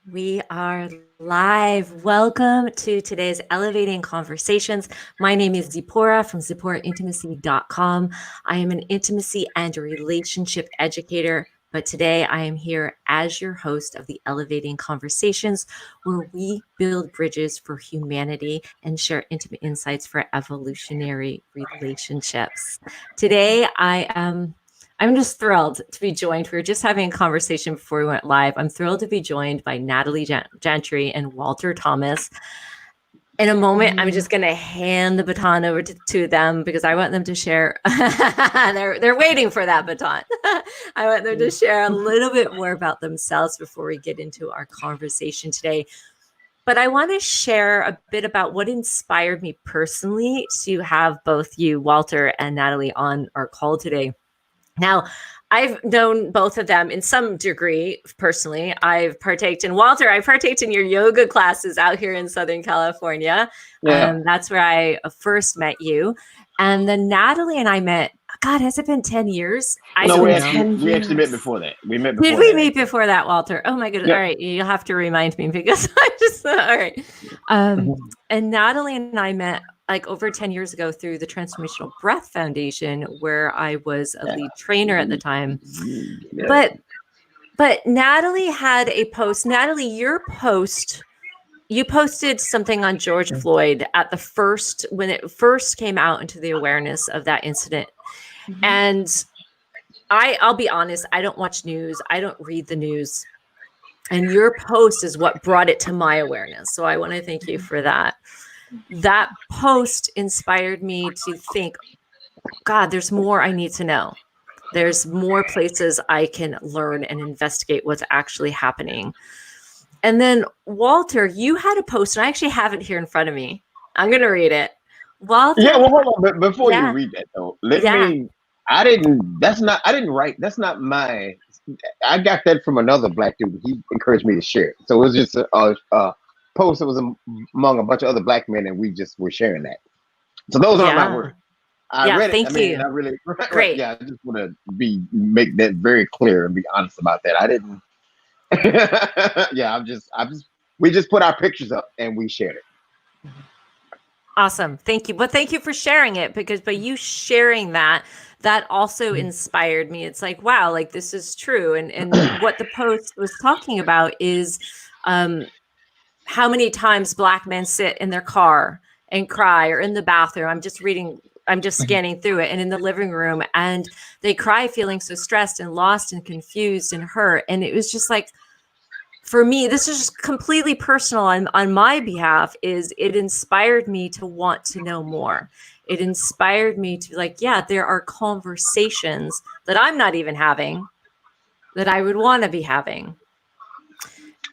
We are live. Welcome to today's Elevating Conversations. My name is Tziporah from TziporahIntimacy.com. I am an intimacy and relationship educator, but today I am here as your host of the Elevating Conversations, where we build bridges for humanity and share intimate insights for evolutionary relationships. Today I'm just thrilled to be joined. We were just having a conversation before we went live. I'm thrilled to be joined by Natalie Gentry and Walter Thomas. In a moment, I'm just going to hand the baton over to them because I want them to share. They're waiting for that baton. I want them to share a little bit more about themselves before we get into our conversation today. But I want to share a bit about what inspired me personally to have both you, Walter, and Natalie on our call today. Now, I've known both of them in some degree personally. I've partaked in your yoga classes out here in Southern California. Yeah. That's where I first met you. And then Natalie and I met, God, has it been 10 years? We actually met before that. Did we meet before that, Walter? Oh my goodness. Yep. All right. You'll have to remind me because I just, all right. And Natalie and I met like over 10 years ago through the Transformational Breath Foundation, where I was a lead trainer at the time. Yeah. But Natalie had a post. Natalie, your post, you posted something on George Floyd at when it first came out into the awareness of that incident. Mm-hmm. And I'll be honest, I don't watch news. I don't read the news. And your post is what brought it to my awareness. So I want to thank you for that. That post inspired me to think, God, there's more I need to know. There's more places I can learn and investigate what's actually happening. And then, Walter, you had a post, and I actually have it here in front of me. I'm going to read it. Walter. Yeah, well, hold on. But before you read that, though, I didn't write. That's not my, I got that from another Black dude. He encouraged me to share it. So it was just a post that was among a bunch of other Black men, and we just were sharing that. So those aren't my words. I read it. Thank you. I really great. Yeah, I just want to make that very clear and be honest about that. I didn't. We just put our pictures up and we shared it. Awesome. Thank you. But thank you for sharing it, because by you sharing that also inspired me. It's like, wow, like this is true. And what the post was talking about is how many times Black men sit in their car and cry, or in the bathroom. I'm just scanning through it, and in the living room, and they cry feeling so stressed and lost and confused and hurt. And it was just like, for me, this is just completely personal on my behalf, is it inspired me to want to know more. It inspired me to like, yeah, there are conversations that I'm not even having that I would want to be having.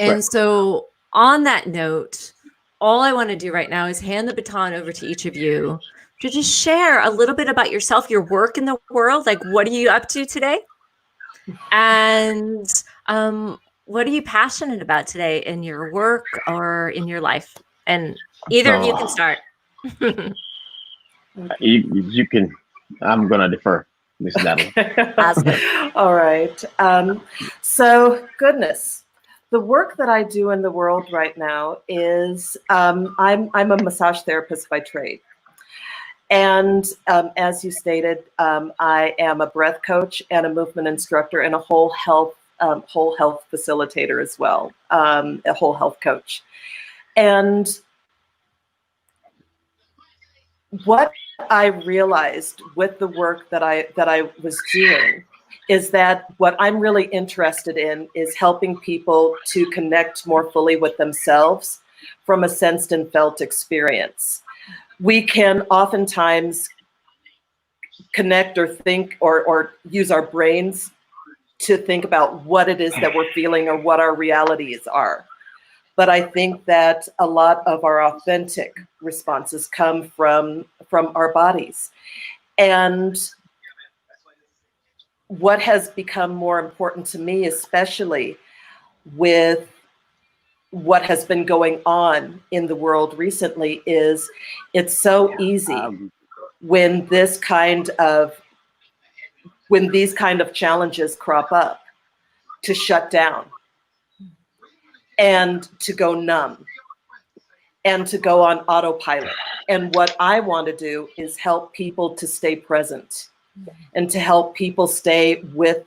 And so on that note, all I want to do right now is hand the baton over to each of you to just share a little bit about yourself, your work in the world. Like, what are you up to today? And what are you passionate about today in your work or in your life? And either of you can start. You can. I'm going to defer, Miss Natalie. Awesome. All right. So, goodness. The work that I do in the world right now is I'm a massage therapist by trade. And as you stated, I am a breath coach and a movement instructor and a whole health facilitator as well, a whole health coach. And what I realized with the work that I was doing is that what I'm really interested in is helping people to connect more fully with themselves from a sensed and felt experience. We can oftentimes connect or think or use our brains to think about what it is that we're feeling or what our realities are. But I think that a lot of our authentic responses come from our bodies. And what has become more important to me, especially with what has been going on in the world recently, is it's so easy when these kind of challenges crop up to shut down. and to go numb and to go on autopilot. And what I want to do is help people to stay present and to help people stay with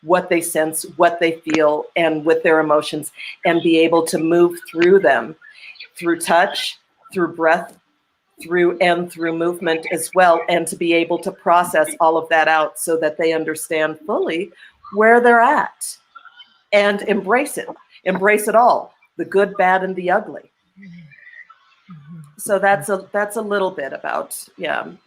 what they sense, what they feel, and with their emotions, and be able to move through them, through touch, through breath, through movement as well, and to be able to process all of that out so that they understand fully where they're at and embrace it all, the good, bad, and the ugly. So that's a little bit about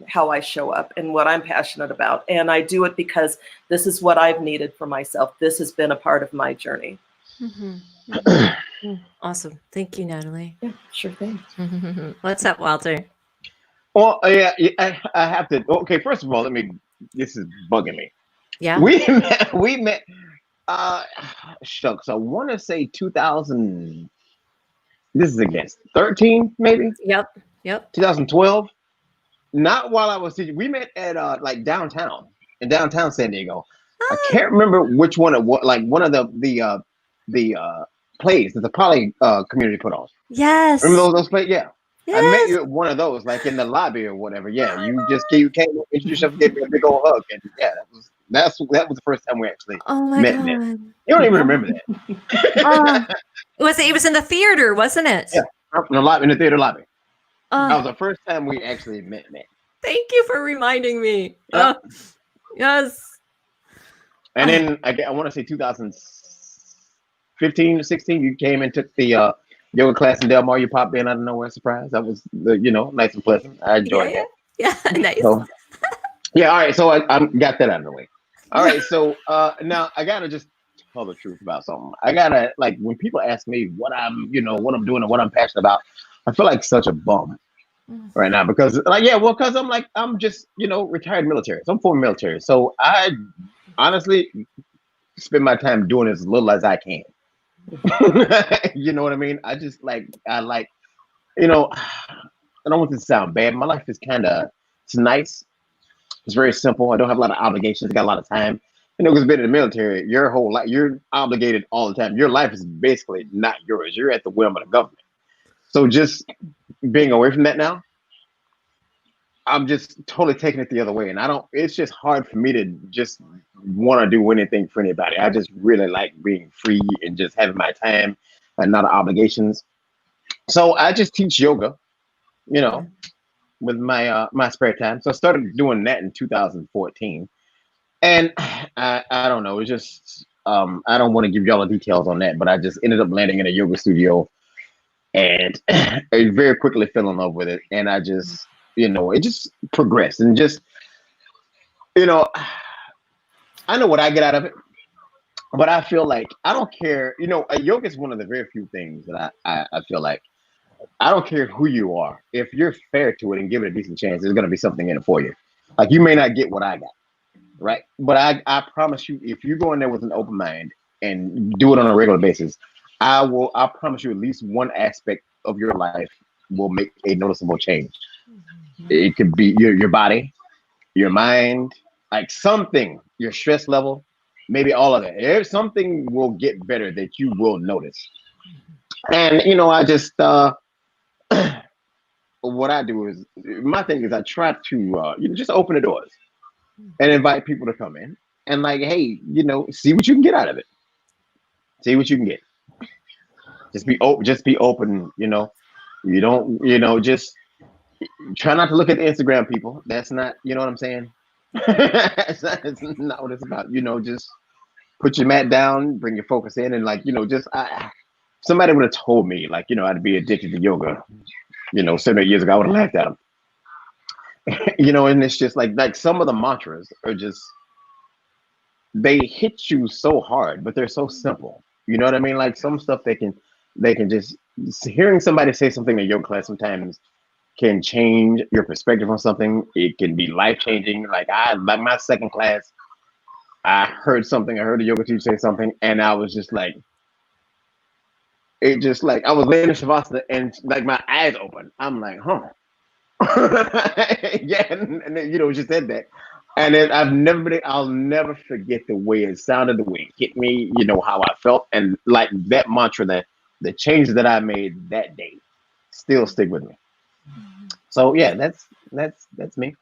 how I show up and what I'm passionate about. And I do it because this is what I've needed for myself. This has been a part of my journey. Awesome. Thank you, Natalie. Yeah, sure thing. What's up, Walter? Well, I have to. Okay, first of all, this is bugging me. Yeah. We met. Shucks, I want to say 2000. This is against 13, maybe. Yep. 2012. Not while I was teaching. We met at like downtown San Diego. I can't remember which one it was. Like one of the plays that the Poly community put on. Yes. Remember those plays? Yeah. Yes. I met you at one of those, like in the lobby or whatever. Yeah, you came up, introduced yourself, gave me a big old hug, and yeah, that was the first time we actually met. God. You don't even remember that. It was in the theater, wasn't it? Yeah, in the theater lobby. That was the first time we actually met. Thank you for reminding me. Yes. And then I want to say 2015 or 16, you came and took the yoga class in Del Mar. You popped in out of nowhere, surprise. That was nice and pleasant. I enjoyed that. Yeah, nice. So, yeah, all right. So I got that out of the way. All right. So now I gotta just tell the truth about something. I gotta, like, when people ask me what I'm doing and what I'm passionate about, I feel like such a bum right now because I'm just retired military. So I'm former military. So I honestly spend my time doing as little as I can. You know what I mean? I don't want this to sound bad. My life is it's nice. It's very simple. I don't have a lot of obligations. I got a lot of time. Because being in the military, your whole life, you're obligated all the time. Your life is basically not yours. You're at the whim of the government. So just being away from that now, I'm just totally taking it the other way. And it's just hard for me to just want to do anything for anybody. I just really like being free and just having my time and not obligations. So I just teach yoga, with my my spare time. So I started doing that in 2014. And I don't know, it's just, I don't want to give y'all the details on that, but I just ended up landing in a yoga studio and I very quickly fell in love with it. And I just, it just progressed and just, I know what I get out of it, but I feel like I don't care. Yoga is one of the very few things that I feel like I don't care who you are. If you're fair to it and give it a decent chance, there's going to be something in it for you. Like, you may not get what I got. Right. But I promise you, if you go in there with an open mind and do it on a regular basis, I promise you at least one aspect of your life will make a noticeable change. It could be your body, your mind, like something, your stress level, maybe all of that. Something will get better that you will notice. And, I just, what I do is, my thing is I try to, just open the doors. And invite people to come in and hey, see what you can get out of it. See what you can get. Just be open. You don't. Just try not to look at the Instagram people. That's not. You know what I'm saying? It's not what it's about. Just put your mat down, bring your focus in, and somebody would have told me I'd be addicted to yoga. 7 or 8 years ago, I would have laughed at them. And it's just like some of the mantras are just, they hit you so hard, but they're so simple. You know what I mean? Like some stuff they can just, hearing somebody say something in yoga class sometimes can change your perspective on something. It can be life-changing. Like my second class, I heard a yoga teacher say something, and I was just like, I was laying in Shavasana and my eyes open. I'm like, huh. Yeah, and then, she said that, And then I'll never forget the way it sounded, the way it hit me, how I felt. And like that mantra, that the changes that I made that day still stick with me. So yeah, that's me.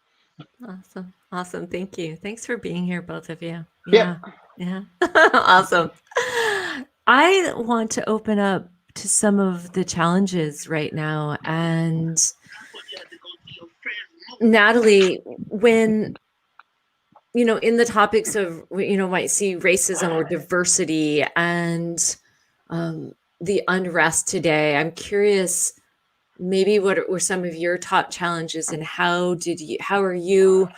Awesome. Awesome. Thank you. Thanks for being here, both of you. Yeah. Yeah. Awesome. I want to open up to some of the challenges right now. And Natalie, when in the topics of, might see racism or diversity and the unrest today, I'm curious, maybe what were some of your top challenges, and how are you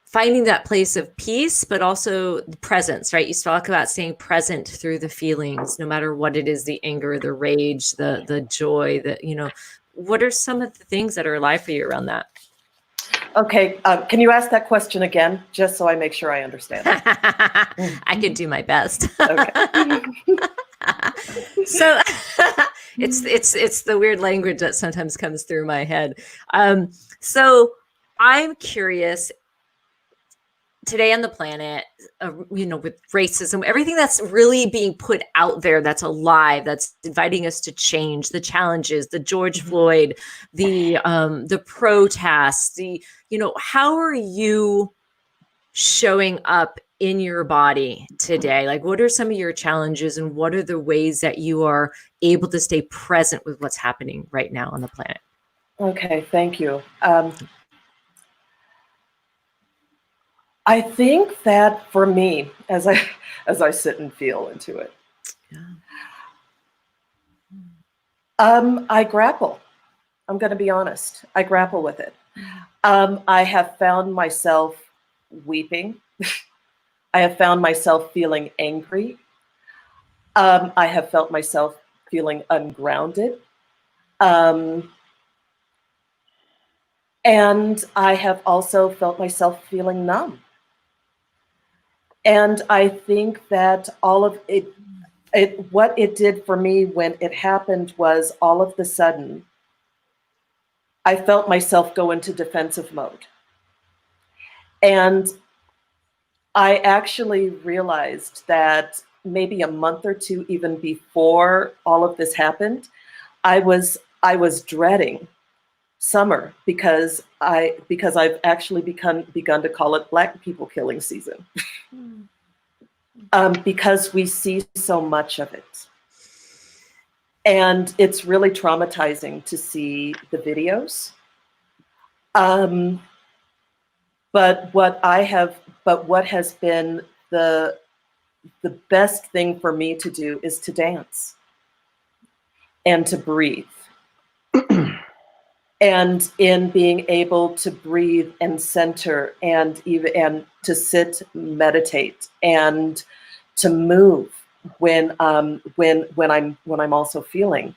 finding that place of peace, but also the presence, right? You talk about staying present through the feelings, no matter what it is, the anger, the rage, the joy, what are some of the things that are alive for you around that? Okay, can you ask that question again, just so I make sure I understand? I could do my best. Okay. So it's the weird language that sometimes comes through my head. So I'm curious, today on the planet, with racism, everything that's really being put out there, that's alive, that's inviting us to change, the challenges, the George Floyd, the protests, how are you showing up in your body today? Like, what are some of your challenges, and what are the ways that you are able to stay present with what's happening right now on the planet? Okay, thank you. I think that for me, as I sit and feel into it, I grapple. I'm going to be honest. I grapple with it. I have found myself weeping. I have found myself feeling angry. I have felt myself feeling ungrounded. And I have also felt myself feeling numb. And I think that all of it, what it did for me when it happened was, all of the sudden, I felt myself go into defensive mode. And I actually realized that maybe a month or two even before all of this happened, I was dreading summer because I've actually begun to call it Black people killing season. Because we see so much of it. And it's really traumatizing to see the videos. But what has been the best thing for me to do is to dance and to breathe. And in being able to breathe and center and to sit, meditate, and to move when I'm also feeling,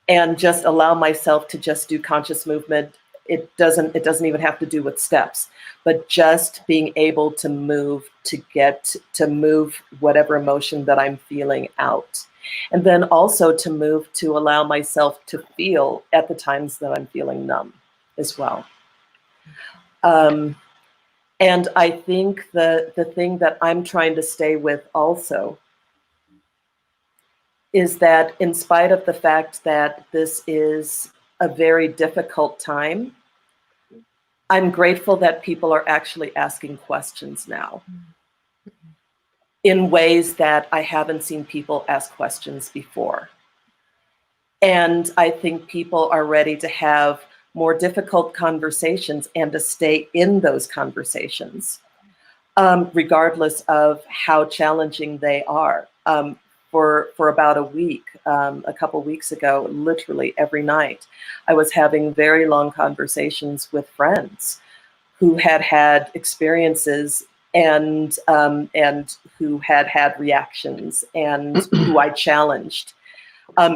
and just allow myself to just do conscious movement. It doesn't even have to do with steps, but just being able to move, to move whatever emotion that I'm feeling out. And then also to move, to allow myself to feel at the times that I'm feeling numb as well. And I think the thing that I'm trying to stay with also is that, in spite of the fact that this is a very difficult time, I'm grateful that people are actually asking questions now in ways that I haven't seen people ask questions before. And I think people are ready to have more difficult conversations and to stay in those conversations, regardless of how challenging they are. For about a week, a couple weeks ago, literally every night, I was having very long conversations with friends who had had experiences and who had had reactions, and who I challenged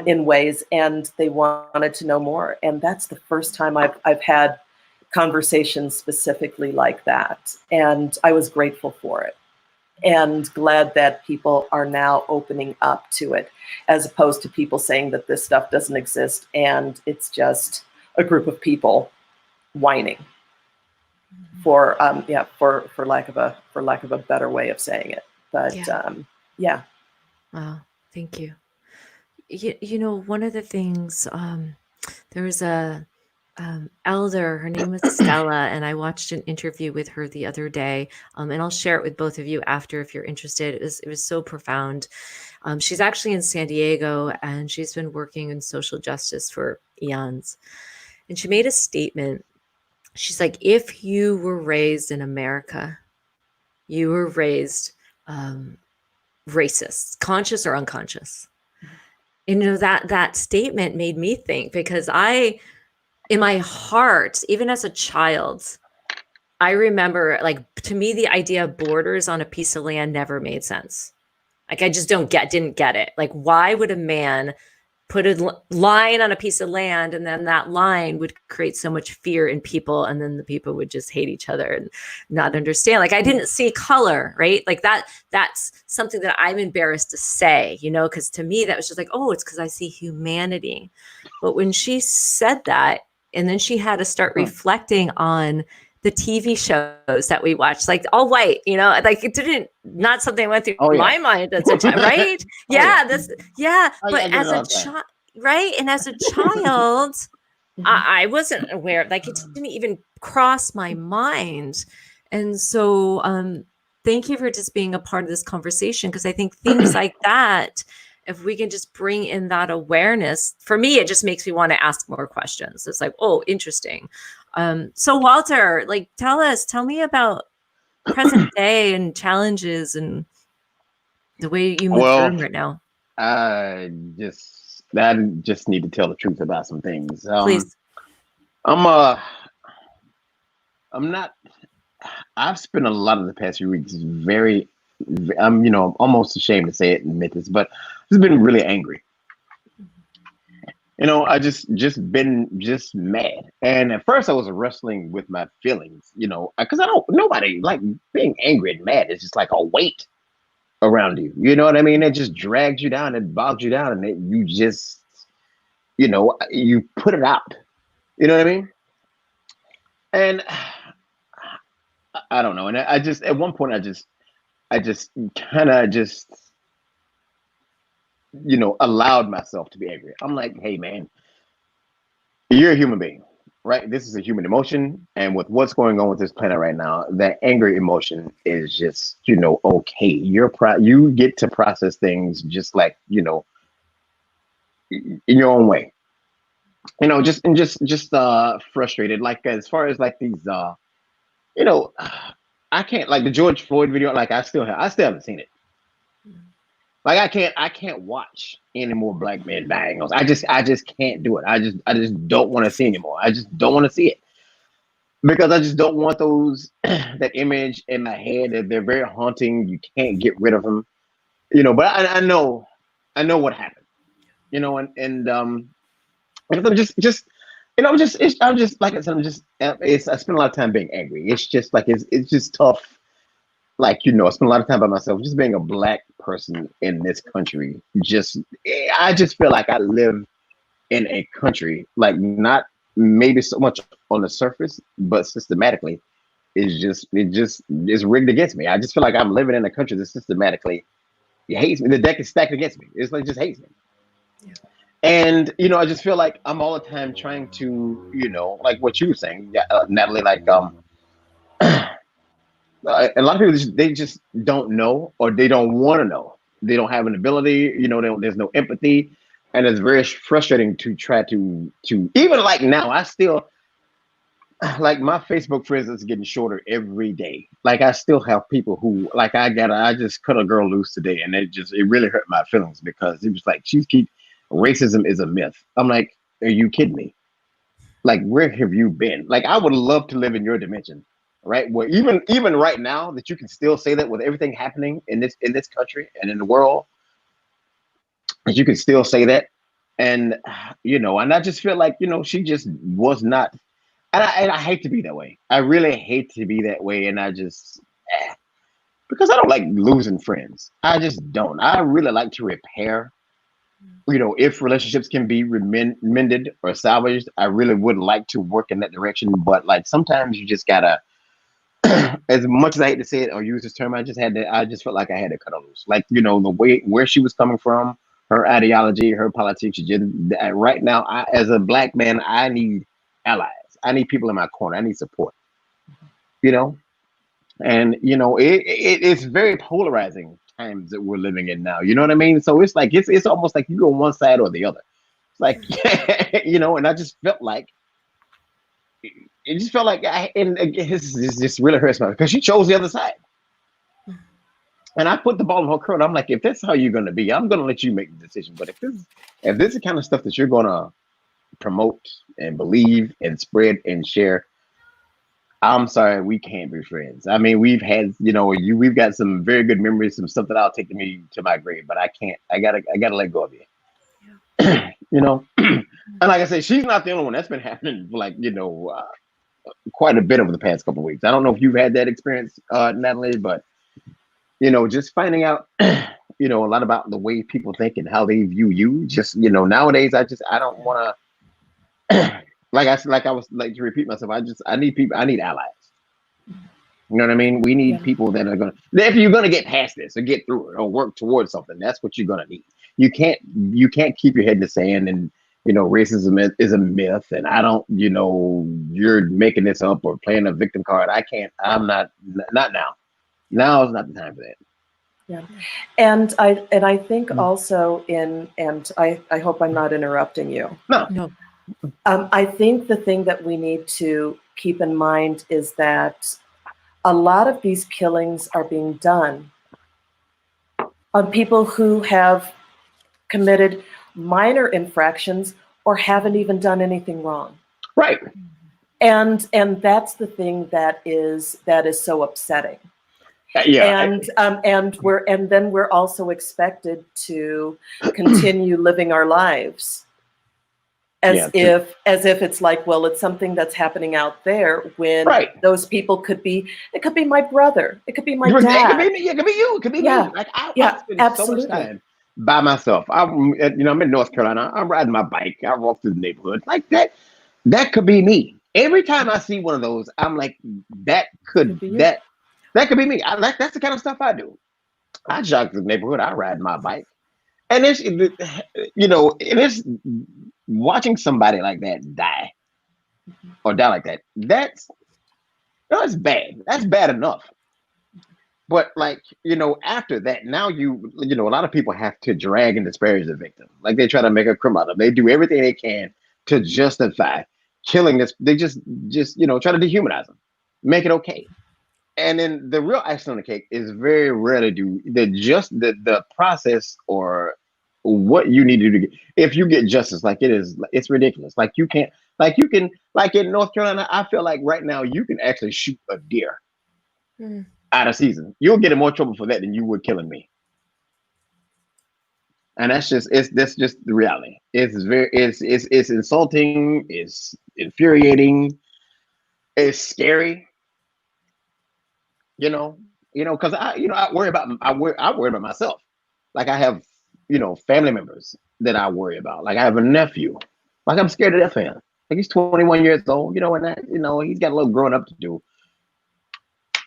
in ways, and they wanted to know more. And that's the first time I've had conversations specifically like that, and I was grateful for it. And glad that people are now opening up to it, as opposed to people saying that this stuff doesn't exist and it's just a group of people whining. for lack of a better way of saying it. But yeah. Wow, thank you. You know, one of the things, there was a elder, her name was Stella, and I watched an interview with her the other day, and I'll share it with both of you after if you're interested. It was so profound. She's actually in San Diego, and she's been working in social justice for eons. And she made a statement. She's like, if you were raised in America, you were raised racist, conscious or unconscious. You know, that statement made me think, because in my heart, even as a child, I remember, like, to me, the idea of borders on a piece of land never made sense. Like, I just didn't get it. Like, why would a man put a line on a piece of land, and then that line would create so much fear in people, and then the people would just hate each other and not understand. Like, I didn't see color, right? Like that's something that I'm embarrassed to say, you know, because to me that was just like, oh, it's because I see humanity. But when she said that, and then she had to start reflecting on the TV shows that we watched, like all white, you know, like it not something went through my mind at the time, right? But as a child, right? And as a child, I wasn't aware, like it didn't even cross my mind. And so thank you for just being a part of this conversation, because I think things like that, if we can just bring in that awareness, for me, it just makes me want to ask more questions. It's like, oh, interesting. So Walter, like, tell me about present day and challenges and the way you move through them right now. I just need to tell the truth about some things. Please. I've spent a lot of the past few weeks I'm, you know, almost ashamed to say it and admit this, but I've just been really angry. You know, I just been mad. And at first I was wrestling with my feelings, you know, because nobody, like, being angry and mad is just like a weight around you. You know what I mean? It just drags you down, it bogs you down, and you just, you know, you put it out. You know what I mean? And I don't know. And I just, at one point, I just kind of you know, allowed myself to be angry. I'm like, hey, man, you're a human being, right? This is a human emotion. And with what's going on with this planet right now, that angry emotion is just, you know, okay. You get to process things just like, you know, in your own way. You know, just frustrated. Like, as far as like these, you know, I can't, like the George Floyd video, like I still haven't seen it. Like I can't watch any more black men dying. I just can't do it. I just don't want to see anymore. I just don't want to see it, because I just don't want that image in my head. That they're very haunting. You can't get rid of them, you know. But I know what happened, you know, and because I'm just you know, I'm just like I said, I spend a lot of time being angry. It's just like it's just tough. Like, you know, I spend a lot of time by myself, just being a black person in this country. I just feel like I live in a country, like, not maybe so much on the surface, but systematically it's rigged against me. I just feel like I'm living in a country that systematically hates me. The deck is stacked against me. It's like, just hates me. Yeah. And, you know, I just feel like I'm all the time trying to, you know, like what you were saying, Natalie, like, a lot of people, they just don't know, or they don't want to know. They don't have an ability, you know, there's no empathy. And it's very frustrating to try to even, like, now I still, like, my Facebook friends is getting shorter every day. Like, I still have people who, like, I just cut a girl loose today, and it really hurt my feelings, because it was like, racism is a myth. I'm like, are you kidding me? Like, where have you been? Like, I would love to live in your dimension. Right, where even right now, that you can still say that with everything happening in this country and in the world, that you can still say that. And, you know, and I just feel like, you know, she just was not, and I hate to be that way. I really hate to be that way. And I just, because I don't like losing friends. I just don't. I really like to repair. You know, if relationships can be mended or salvaged, I really would like to work in that direction. But, like, sometimes you just gotta as much as I hate to say it or use this term, I just felt like I had to cut her loose. Like, the way where she was coming from, her ideology, her politics. Right now, as a black man, I need allies. I need people in my corner. I need support. And it's very polarizing times that we're living in now. You know what I mean? So it's like it's almost like you go on one side or the other. It's like and I just felt like and again, this just really hurts me because she chose the other side. And I put the ball in her court. I'm like, if that's how you're gonna be, I'm gonna let you make the decision. But if this is the kind of stuff that you're gonna promote and believe and spread and share, I'm sorry, we can't be friends. I mean, we've had, we've got some very good memories, some stuff that I'll take me to my grave, but I can't. I gotta let go of you. Yeah. And like I say, she's not the only one. That's been happening for quite a bit over the past couple of weeks. I don't know if you've had that experience, Natalie, but just finding out, a lot about the way people think and how they view you. Just nowadays, I don't want to. I was like to repeat myself. I need people. I need allies. You know what I mean? We need people that are if you're gonna get past this or get through it or work towards something, that's what you're gonna need. You can't keep your head in the sand and racism is a myth and I don't, you're making this up or playing a victim card. I can't. I'm not now. Now is not the time for that. Yeah, and I think also and I hope I'm not interrupting you. No. I think the thing that we need to keep in mind is that a lot of these killings are being done on people who have committed minor infractions or haven't even done anything wrong. Right. And that's the thing that is so upsetting. Yeah. And then we're also expected to continue living our lives as if it's like, well, it's something that's happening out there when those people could be my brother, it could be my dad, it could be you, it could be me. Like I spend absolutely. so much time by myself. I'm in North Carolina. I'm riding my bike. I walk through the neighborhood like that. That could be me. Every time I see one of those, I'm like, that could be me. That's the kind of stuff I do. I jog through the neighborhood. I ride my bike, and it's watching somebody like that die like that. That's bad. That's bad enough. But after that, now a lot of people have to drag and disparage the victim. Like they try to make a criminal out of them. They do everything they can to justify killing this. They just try to dehumanize them, make it okay. And then the real icing on the cake is very rarely the process or what you need to do to get, if you get justice, it's ridiculous. Like in North Carolina, I feel like right now you can actually shoot a deer out of season. You'll get in more trouble for that than you would killing me. And that's just the reality. It's insulting, it's infuriating, it's scary. Because I worry about myself. Like I have, family members that I worry about. Like I have a nephew. Like I'm scared to death of him. Like he's 21 years old, and he's got a little growing up to do.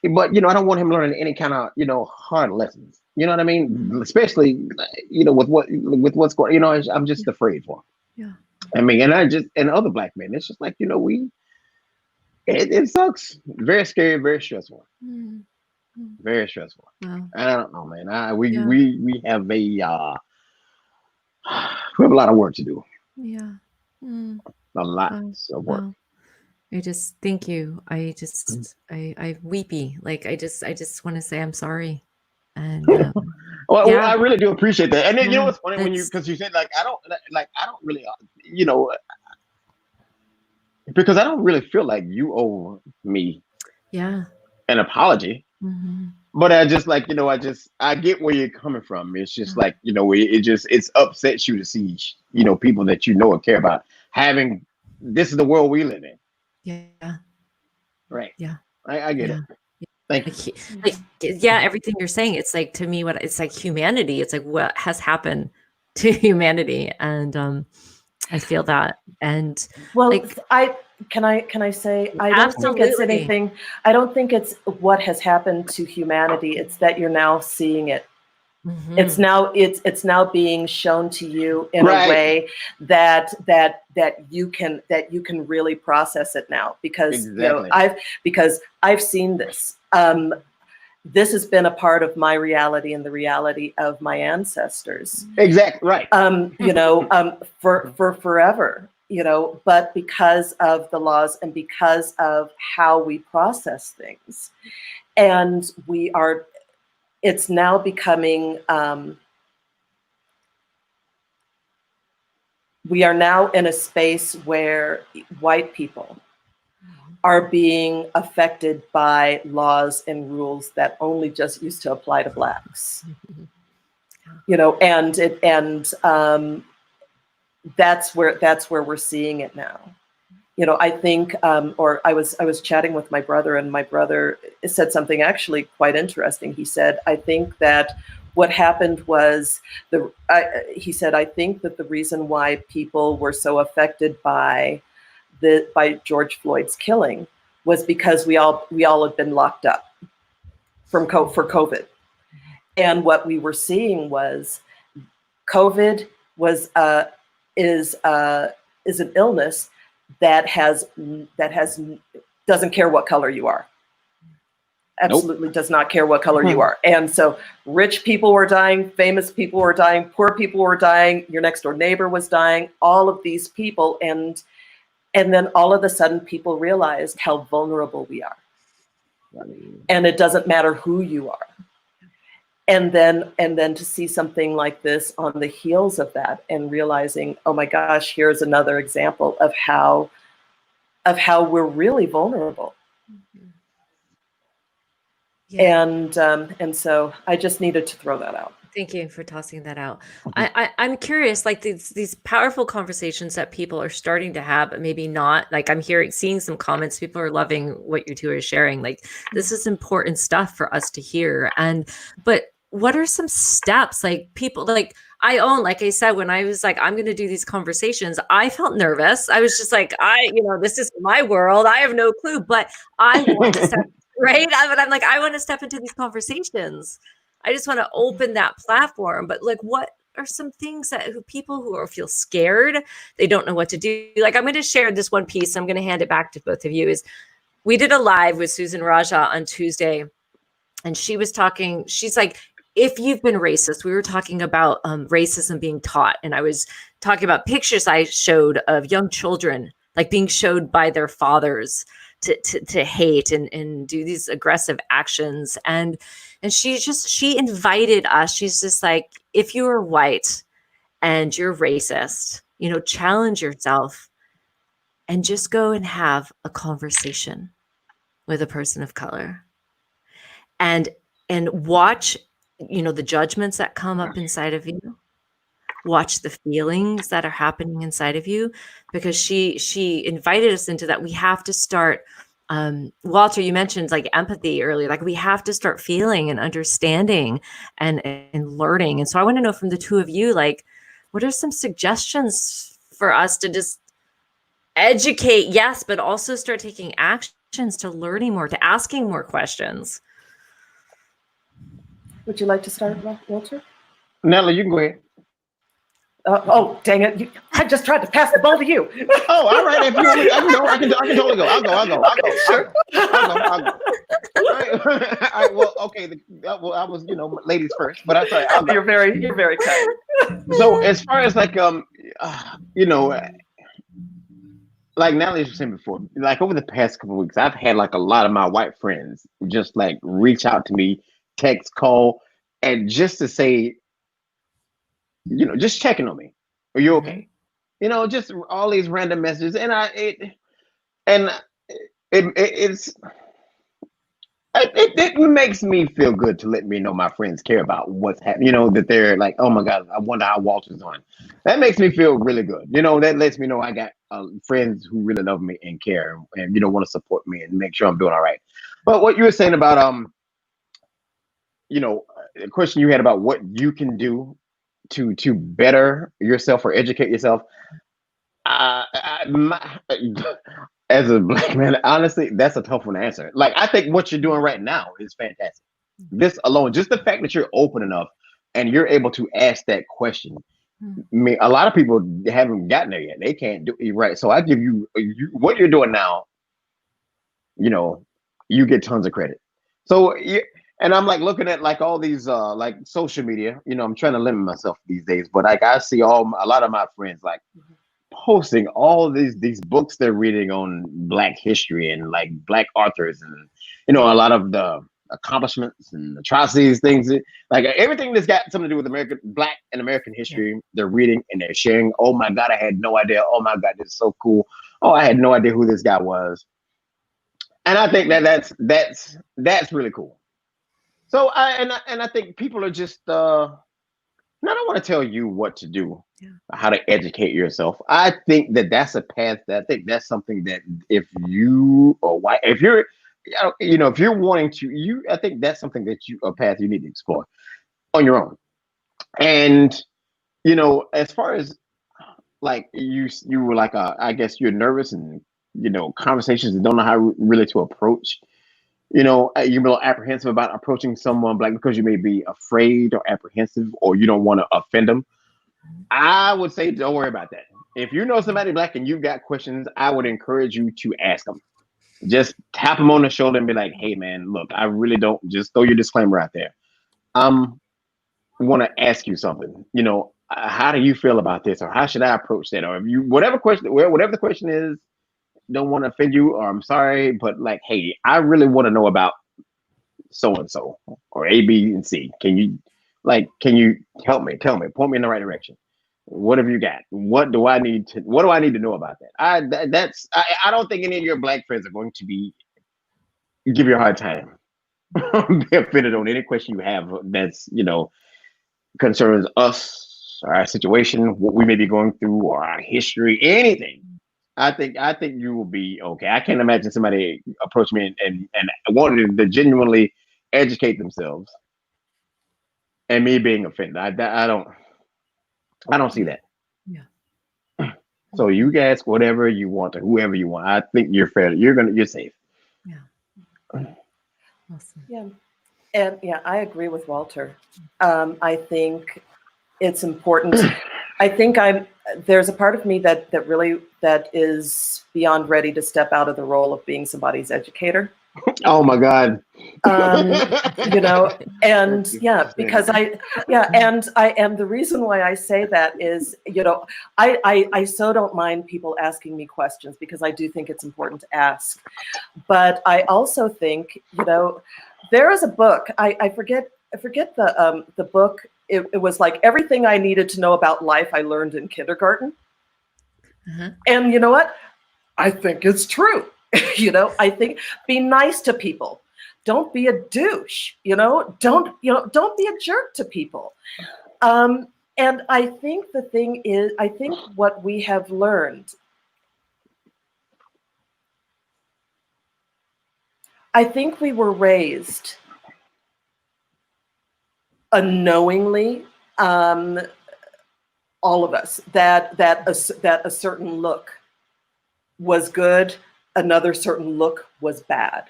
But I don't want him learning any kind of hard lessons. You know what I mean? Especially with what's going. I'm just afraid for him. Yeah. I mean, and other black men. It's just like it sucks. Very scary. Very stressful. Mm. Very stressful. Wow. I don't know, man. We have we have a lot of work to do. Yeah. Mm. A lot of work. Wow. I just thank you. I weepy. Like I just want to say I'm sorry. And well, I really do appreciate that. And then what's funny because you said I don't really because I don't really feel like you owe me an apology. Mm-hmm. But I just I get where you're coming from. It's just it upsets you to see people that and care about having this is the world we live in. Yeah. Right. Yeah. I get it. Thank you. Everything you're saying, it's like to me it's like humanity. It's like what has happened to humanity, and I feel that. And can I say, I don't think it's anything, I don't think it's what has happened to humanity. It's that you're now seeing it. Mm-hmm. It's now being shown to you in a way that you can really process it now, because I've seen this. This has been a part of my reality and the reality of my ancestors. Exactly right. For forever. But because of the laws and because of how we process things, and it's now becoming, we are now in a space where white people are being affected by laws and rules that only just used to apply to Blacks. And that's where we're seeing it now. I think, or I was chatting with my brother, and my brother said something actually quite interesting. He said, I think that what happened was he said, I think that the reason why people were so affected by George Floyd's killing was because we all had been locked up for COVID. And what we were seeing was COVID is an illness that doesn't care what color you are. Absolutely does not care what color you are. And so rich people were dying, famous people were dying, poor people were dying, your next door neighbor was dying, all of these people. And then all of a sudden people realized how vulnerable we are. And it doesn't matter who you are. And then to see something like this on the heels of that, and realizing, oh my gosh, here's another example of how we're really vulnerable. Yeah. And so I just needed to throw that out. Thank you for tossing that out. I'm curious, like these powerful conversations that people are starting to have, but maybe not. Like I'm seeing some comments. People are loving what you two are sharing. Like this is important stuff for us to hear. But what are some steps? Like people, like like I said, when I was like, I'm going to do these conversations, I felt nervous. I was just like, this is my world. I have no clue, but I want to step right. But I'm like, I want to step into these conversations. I just want to open that platform. But like, what are some things that people who feel scared, they don't know what to do? Like, I'm going to share this one piece. I'm going to hand it back to both of you. Is we did a live with Susan Raja on Tuesday, and she was talking. She's like, if you've been racist, we were talking about racism being taught. And I was talking about pictures I showed of young children, like being showed by their fathers to hate and do these aggressive actions. And she invited us. She's just like, if you are white and you're racist, challenge yourself and just go and have a conversation with a person of color and watch, the judgments that come up inside of you, watch the feelings that are happening inside of you, because she invited us into that. We have to start, Walter, you mentioned like empathy earlier, like we have to start feeling and understanding and learning. And so I want to know from the two of you, like, what are some suggestions for us to just educate, yes, but also start taking actions to learning more, to asking more questions? Would you like to start, Walter? Natalie, you can go ahead. Oh, dang it. I just tried to pass the ball to you. Oh, all right. If you want me, I can totally go. I'll go. Sure. I'll go. All right. Well, okay. I was, ladies first, but I thought I'll go. You're very kind. So as far as like, like Natalie was saying before, like over the past couple of weeks, I've had like a lot of my white friends just like reach out to me, text, call, and just to say, just checking on me. Are you okay? Just all these random messages, and it makes me feel good to let me know my friends care about what's happening. That they're like, oh my God, I wonder how Walter's doing. That makes me feel really good. That lets me know I got friends who really love me and care, and want to support me and make sure I'm doing all right. But what you were saying about the question you had about what you can do to better yourself or educate yourself. as a black man, honestly, that's a tough one to answer. Like, I think what you're doing right now is fantastic. This alone, just the fact that you're open enough and you're able to ask that question. I mean, a lot of people haven't gotten there yet. They can't do it right. So I give you what you're doing now. You know, you get tons of credit. So, and I'm like looking at like all these like social media. You know, I'm trying to limit myself these days, but like I see a lot of my friends like posting all these books they're reading on Black history and like Black authors, and you know, a lot of the accomplishments and atrocities, things like everything that's got something to do with American Black and American history. They're reading and they're sharing. Oh my God, I had no idea. Oh my God, this is so cool. Oh, I had no idea who this guy was. And I think that's really cool. So I think people are just I don't want to tell you what to do, how to educate yourself. I think that's a path that I think that's something that if you or why if you're you know if you're wanting to I think that's something that a path you need to explore on your own. And you know, as far as like you were like I guess you're nervous and you know conversations and don't know how really to approach. You know, you're a little apprehensive about approaching someone Black because you may be afraid or apprehensive or you don't want to offend them. I would say don't worry about that. If you know somebody Black and you've got questions, I would encourage you to ask them. Just tap them on the shoulder and be like, hey man, look, I really don't, just throw your disclaimer out there. Want to ask you something. You know, how do you feel about this? Or how should I approach that? Or if you, whatever the question is, don't want to offend you, or I'm sorry, but like, hey, I really want to know about so and so or A, B, and C. Can you help me? Tell me, point me in the right direction. What have you got? What do I need to know about that? I don't think any of your Black friends are going to give you a hard time. Be offended on any question you have that's, you know, concerns us, or our situation, what we may be going through, or our history, anything. I think you will be okay. I can't imagine somebody approach me and wanting to genuinely educate themselves, and me being offended. I don't see that. Yeah. So you ask whatever you want to whoever you want. I think you're fair. You're safe. Yeah. Awesome. Yeah. And yeah, I agree with Walter. I think it's important. I think there's a part of me that is beyond ready to step out of the role of being somebody's educator. Oh my God. You know, and yeah, because and the reason why I say that is, you know, I so don't mind people asking me questions because I do think it's important to ask. But I also think, you know, there is a book, I forget the book. It was like everything I needed to know about life I learned in kindergarten. And you know what? I think it's true. You know, I think be nice to people. Don't be a douche. You know, don't be a jerk to people. And I think the thing is, I think what we have learned, I think we were raised unknowingly, all of us, that a certain look was good, another certain look was bad.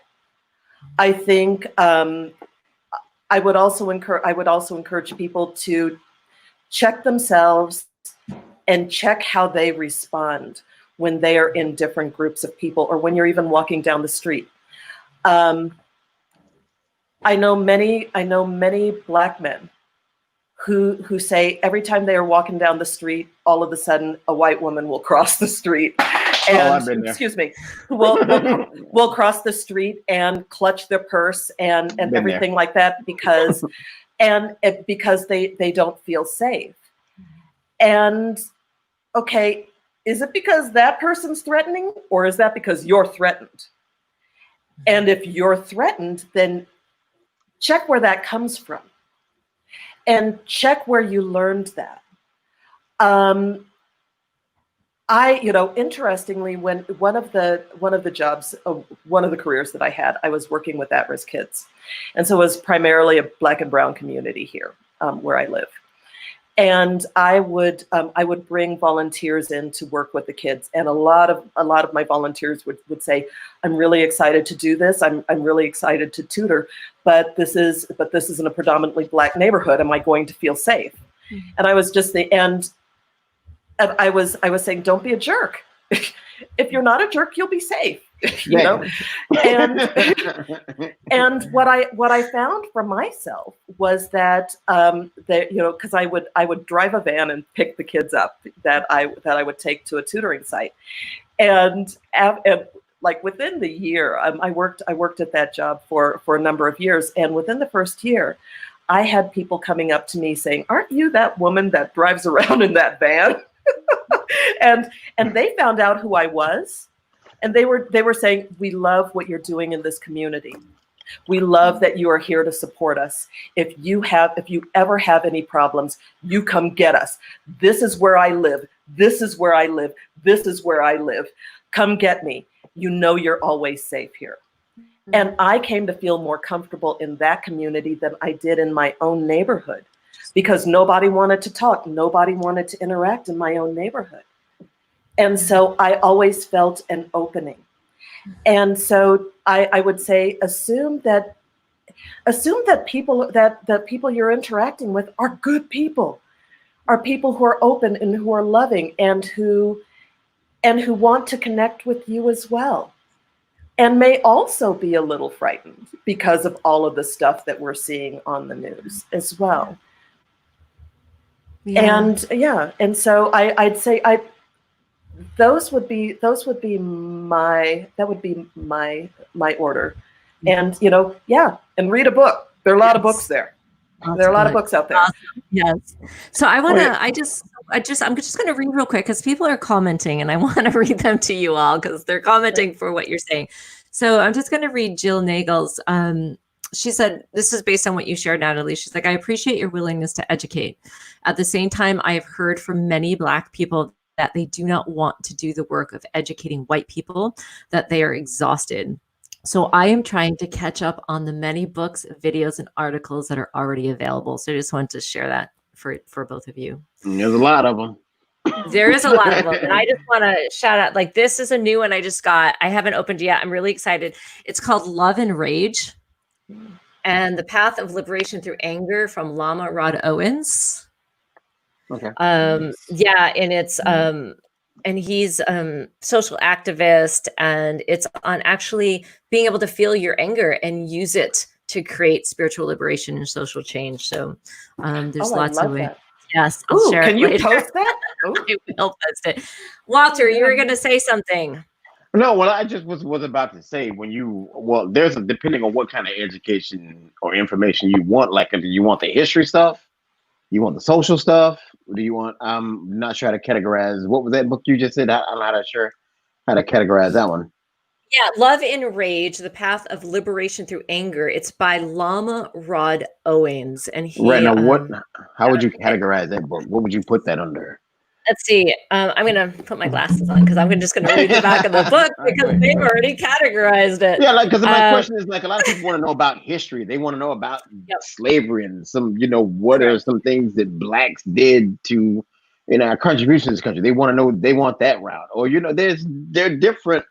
I think I would also encourage people to check themselves and check how they respond when they are in different groups of people, or when you're even walking down the street. I know many Black men who say every time they are walking down the street, all of a sudden a white woman will cross the street and will cross the street and clutch their purse and everything like that because they don't feel safe. And okay, is it because that person's threatening, or is that because you're threatened? And if you're threatened, then check where that comes from, and check where you learned that. Interestingly, when one of the jobs, one of the careers that I had, I was working with at-risk kids, and so it was primarily a Black and brown community here where I live. And I would bring volunteers in to work with the kids, and a lot of my volunteers would say, "I'm really excited to do this. I'm really excited to tutor, but this is in a predominantly Black neighborhood. Am I going to feel safe?" And I was just I was saying, "Don't be a jerk. If you're not a jerk, you'll be safe." You know, and what I found for myself was that because I would drive a van and pick the kids up that I would take to a tutoring site, and like within the year, I worked at that job for a number of years, and within the first year, I had people coming up to me saying, "Aren't you that woman that drives around in that van?" and they found out who I was. And they were saying, "We love what you're doing in this community. We love that you are here to support us. If you ever have any problems, you come get us. This is where I live. This is where I live. This is where I live. Come get me. You know you're always safe here." And I came to feel more comfortable in that community than I did in my own neighborhood, because nobody wanted to talk. Nobody wanted to interact in my own neighborhood. And so I always felt an opening. And so I would say, assume that people you're interacting with are good people, are people who are open and who are loving and who want to connect with you as well, and may also be a little frightened because of all of the stuff that we're seeing on the news as well. Yeah. And so I'd say those would be my order. And and read a book. There are a lot of books there. There are a lot of books out there. Awesome. Yes. So I want to, I'm just going to read real quick because people are commenting, and I want to read them to you all because they're commenting for what you're saying. So I'm just going to read Jill Nagel's. She said, this is based on what you shared, Natalie. She's like, "I appreciate your willingness to educate. At the same time, I have heard from many Black people that they do not want to do the work of educating white people, that they are exhausted. So I am trying to catch up on the many books, videos, and articles that are already available." So I just wanted to share that for both of you. There's a lot of them. There is a lot of them. And I just want to shout out, like, this is a new one I just got. I haven't opened yet. I'm really excited. It's called Love and Rage and the Path of Liberation Through Anger from Lama Rod Owens. Okay. And it's and he's social activist, and it's on actually being able to feel your anger and use it to create spiritual liberation and social change. So there's lots of ways. Yes, I'll share can it you later. post that? I will post it. Walter, you were going to say something. No, well, I just was about to say, there's depending on what kind of education or information you want. Like, do you want the history stuff? You want the social stuff? Do you want? I'm not sure how to categorize. What was that book you just said? I'm not sure how to categorize that one. Yeah, Love and Rage: The Path of Liberation Through Anger. It's by Lama Rod Owens, and he. Right now, how would you categorize that book? What would you put that under? Let's see. I'm going to put my glasses on because I'm just going to read the back of the book because they've already categorized it. Yeah, like, because my question is, like, a lot of people want to know about history. They want to know about slavery and some, what are some things that Blacks did to, our contribution to this country. They want to know. They want that route, or they're different.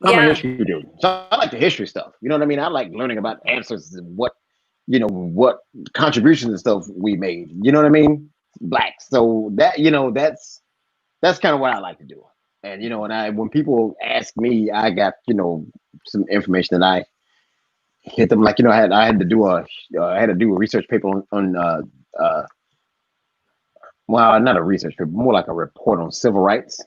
I'm a history dude, so I like the history stuff. You know what I mean? I like learning about answers and what contributions and stuff we made. You know what I mean? Blacks. So that that's kind of what I like to do. And when people ask me, I got some information that I hit them, like I had to do a research paper on well, not a research paper, more like a report on civil rights.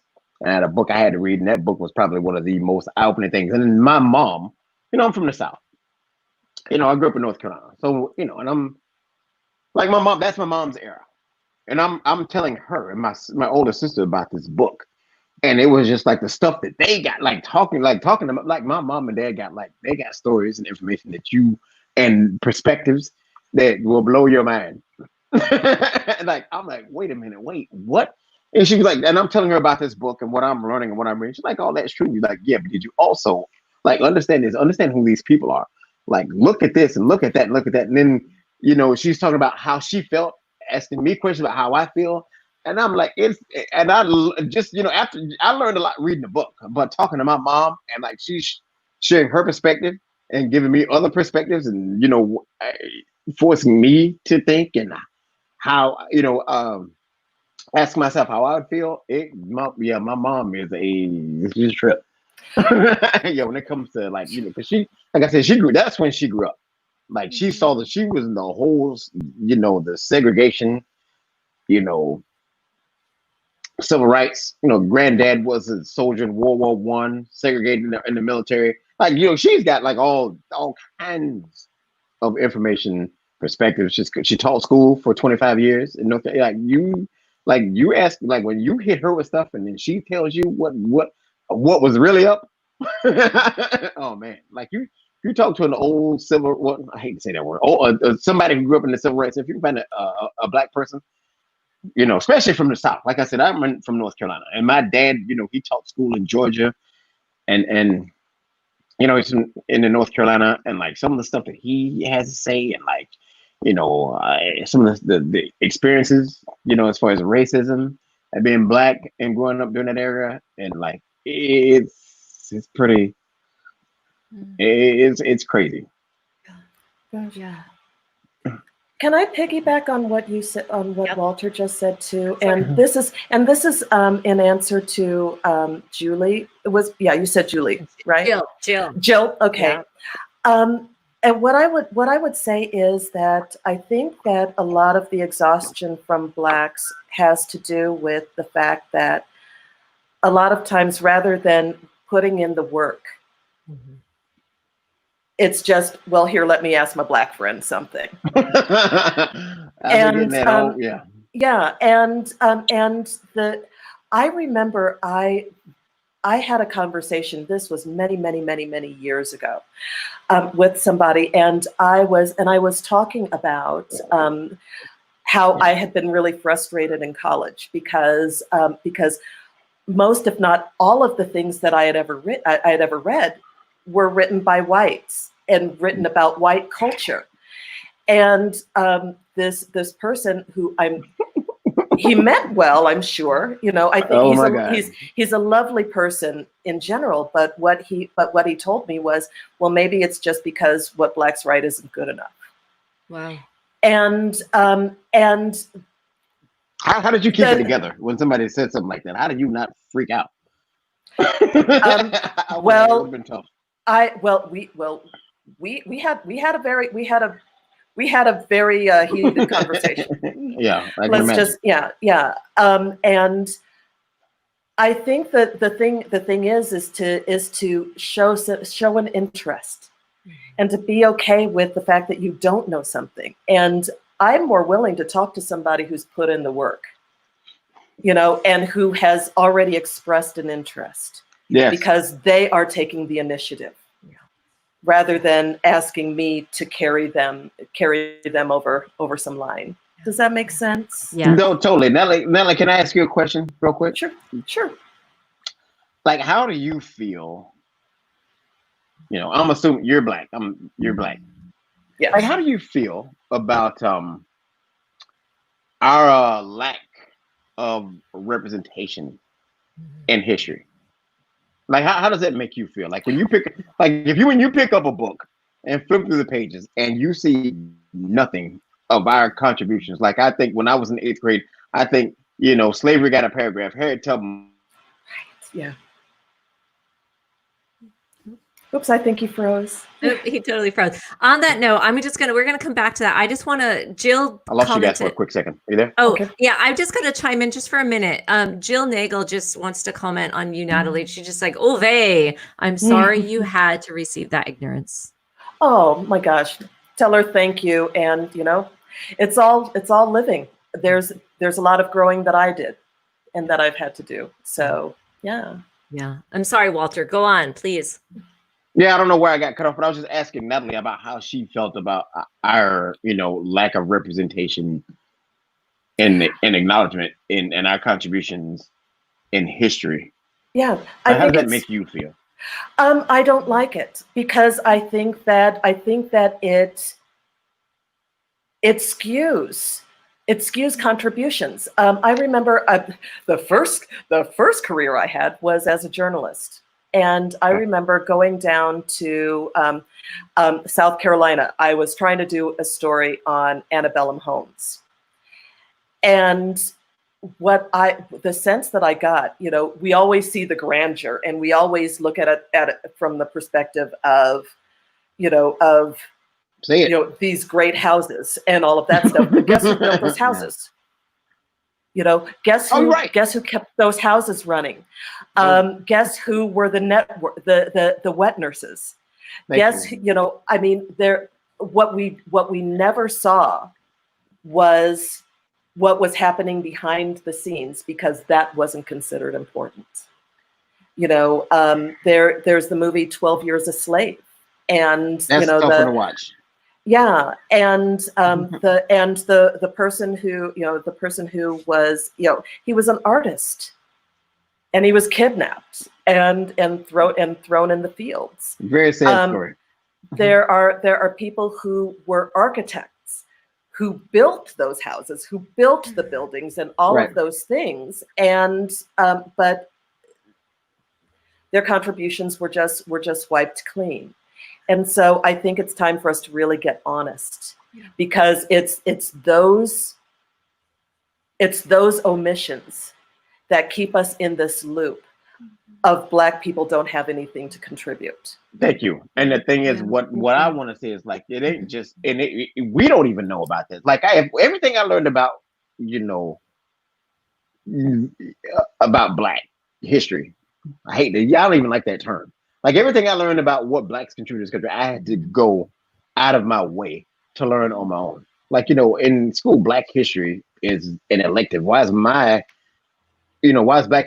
I had a book I had to read, and that book was probably one of the most eye-opening things. And then my mom, I'm from the South. I grew up in North Carolina, so and I'm like my mom. That's my mom's era. And I'm telling her and my older sister about this book, and it was just like the stuff that they got, talking about, like my mom and dad got, they got stories and information and perspectives that will blow your mind. I'm like, wait a minute, what? And she was like, and I'm telling her about this book and what I'm learning and what I'm reading. She's like, oh, that's true. You're like, yeah, but did you also understand who these people are? Like, look at this and look at that and look at that. And then she's talking about how she felt asking me questions about how I feel. And I'm like, and I just, after I learned a lot reading the book, but talking to my mom and like she's sharing her perspective and giving me other perspectives and, forcing me to think and how, ask myself how I would feel. My mom is she's a trip. Yeah, when it comes to like, because like I said, that's when she grew up. Like she saw that she was in the whole, the segregation, civil rights. Granddad was a soldier in World War One, segregated in the military. Like, she's got like all kinds of information, perspectives. She taught school for 25 years. And you ask, like when you hit her with stuff, and then she tells you what was really up. Oh man, like you talk to an old I hate to say that word. Somebody who grew up in the civil rights. If you find a black person, especially from the South. Like I said, I'm from North Carolina, and my dad, he taught school in Georgia, and it's in the North Carolina, and like some of the stuff that he has to say, and like, some of the experiences, as far as racism and being black and growing up during that era, and like it's pretty, it's crazy. Yeah. Can I piggyback on what you said, on what Walter just said too? And this is in answer to Julie. You said Julie, right? Jill. Okay. Yeah. And what I would say is that I think that a lot of the exhaustion from Blacks has to do with the fact that a lot of times, rather than putting in the work, it's just, well, here, let me ask my Black friend something. And I remember I had a conversation. This was many years ago with somebody, and I was talking about how I had been really frustrated in college because most, if not all, of the things that I had ever read were written by whites and written about white culture. And this person who he meant well, I'm sure, I think he's a lovely person in general, but what he told me was, well, maybe it's just because what Blacks write isn't good enough. Wow. And how did you keep it together when somebody said something like that? How did you not freak out? Well, it's been tough. We had a very heated conversation. Yeah, and I think that the thing is to show an interest and to be okay with the fact that you don't know something. And I'm more willing to talk to somebody who's put in the work, and who has already expressed an interest. Yes. Because they are taking the initiative, rather than asking me to carry them over some line. Does that make sense? Yeah. No, totally. Natalie, can I ask you a question real quick? Sure. Like, how do you feel? I'm assuming you're Black. You're Black. Yeah. Like, how do you feel about our lack of representation in history? Like, how does that make you feel? Like when you pick up a book and flip through the pages and you see nothing of our contributions. Like, I think when I was in 8th grade, I think, slavery got a paragraph. Harriet Tubman. Yeah. Oops, I think he froze. He totally froze. On that note, we're gonna come back to that. I just want to, Jill. I lost you guys for a quick second. Are you there? Oh, okay. Yeah. I'm just gonna chime in just for a minute. Jill Nagel just wants to comment on you, Natalie. She's just like, oh, I'm sorry you had to receive that ignorance. Oh my gosh. Tell her thank you. And it's all living. There's a lot of growing that I did and that I've had to do. So yeah. Yeah. I'm sorry, Walter. Go on, please. Yeah, I don't know where I got cut off, but I was just asking Natalie about how she felt about our, lack of representation and acknowledgement in our contributions in history. Yeah. How does that make you feel? I don't like it because I think that it skews it skews contributions. I remember the first career I had was as a journalist. And I remember going down to South Carolina. I was trying to do a story on antebellum homes. And the sense that I got, we always see the grandeur, and we always look at it from the perspective of, these great houses and all of that stuff. But guess who built those houses? Guess who kept those houses running? Guess who were the wet nurses? What we never saw was what was happening behind the scenes, because that wasn't considered important. There's the movie 12 Years a Slave, and that's tough to watch. Yeah, and the person who was, he was an artist, and he was kidnapped and thrown in the fields. Very sad story. There are people who were architects who built those houses, who built the buildings and all of those things, and but their contributions were just wiped clean. And so I think it's time for us to really get honest, because it's those omissions that keep us in this loop of Black people don't have anything to contribute. Thank you. And the thing is, what I want to say is, like, it ain't just, and we don't even know about this. Like, everything I learned about, about Black history. I hate that. I don't even like that term. Like, everything I learned about what Blacks contribute to this country, I had to go out of my way to learn on my own. Like, in school, Black history is an elective. Why is Black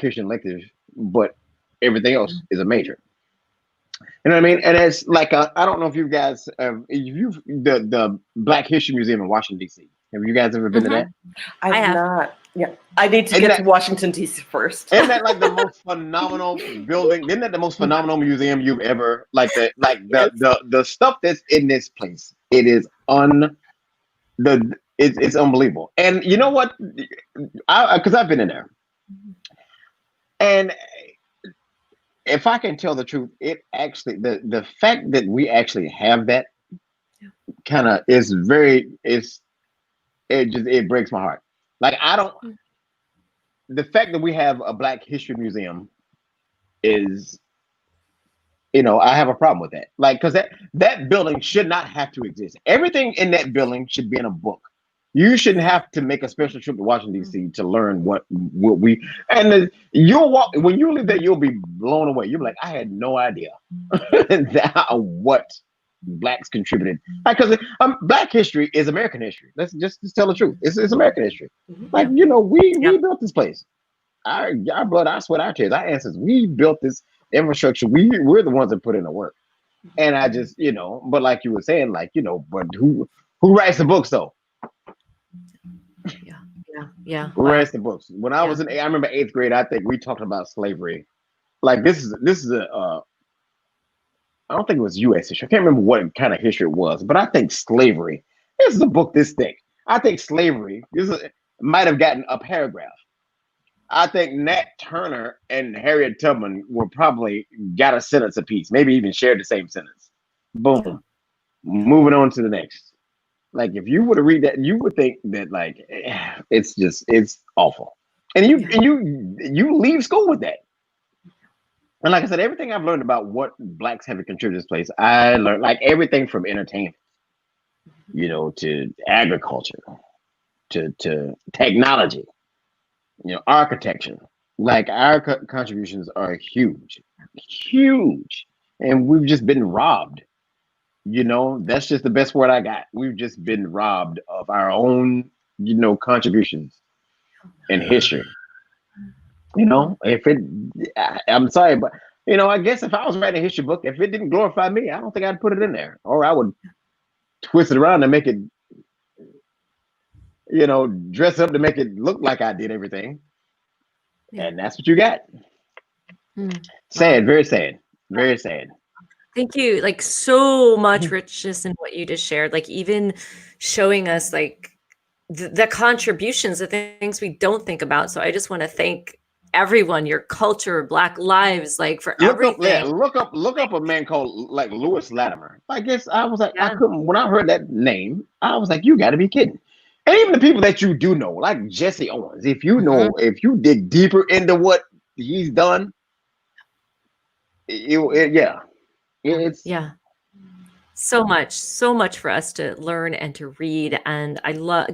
history an elective, but everything else is a major? You know what I mean? And it's like, I don't know if you guys, the Black History Museum in Washington, D.C. Have you guys ever been to that? I have not. Yeah, I need to get to Washington, D.C. first. Isn't that like the most phenomenal building? Isn't that the most phenomenal museum you've ever, the stuff that's in this place? It is it's unbelievable. And you know what? Because I've been in there, and if I can tell the truth, it actually, the fact that we actually have that kind of is it breaks my heart. Like, the fact that we have a Black History Museum is, I have a problem with that. Like, because that building should not have to exist. Everything in that building should be in a book. You shouldn't have to make a special trip to Washington, D.C. to learn what we, and you'll walk, when you leave there, you'll be blown away. You'll be like, I had no idea what Blacks contributed. Because Black history is American history. Let's just tell the truth. It's American history. Like, we built this place. Our blood, our sweat, our tears, our ancestors, we built this infrastructure. We're the ones that put in the work. And I just, but like you were saying, like, but who writes the books though? Yeah. Who writes the books? When I was I remember 8th grade, I think we talked about slavery. Like, this is I don't think it was U.S. history. I can't remember what kind of history it was, but I think slavery. This is a book this thick. I think slavery might have gotten a paragraph. I think Nat Turner and Harriet Tubman probably got a sentence apiece, maybe even shared the same sentence. Boom. Moving on to the next. Like, if you were to read that, you would think that, like, it's awful. And you leave school with that. And like I said, everything I've learned about what Blacks have contributed to this place, I learned, like, everything from entertainment, to agriculture, to technology, architecture. Like, our contributions are huge, and we've just been robbed. That's just the best word I got. We've just been robbed of our own, contributions in history. I'm sorry, but I guess if I was writing a history book, if it didn't glorify me, I don't think I'd put it in there, or I would twist it around and make it, dress up to make it look like I did everything. And that's what you got. Sad, very sad, very sad. Thank you. Like, so much richness in what you just shared. Like, even showing us, like, the contributions, the things we don't think about. So I just want to thank everyone, your culture, Black lives, like for everything. Look up a man called like Lewis Latimer. I guess I was like, I couldn't, when I heard that name, I was like, you got to be kidding. And even the people that you do know, like Jesse Owens, if you know, if you dig deeper into what he's done, it's so much for us to learn and to read. And I love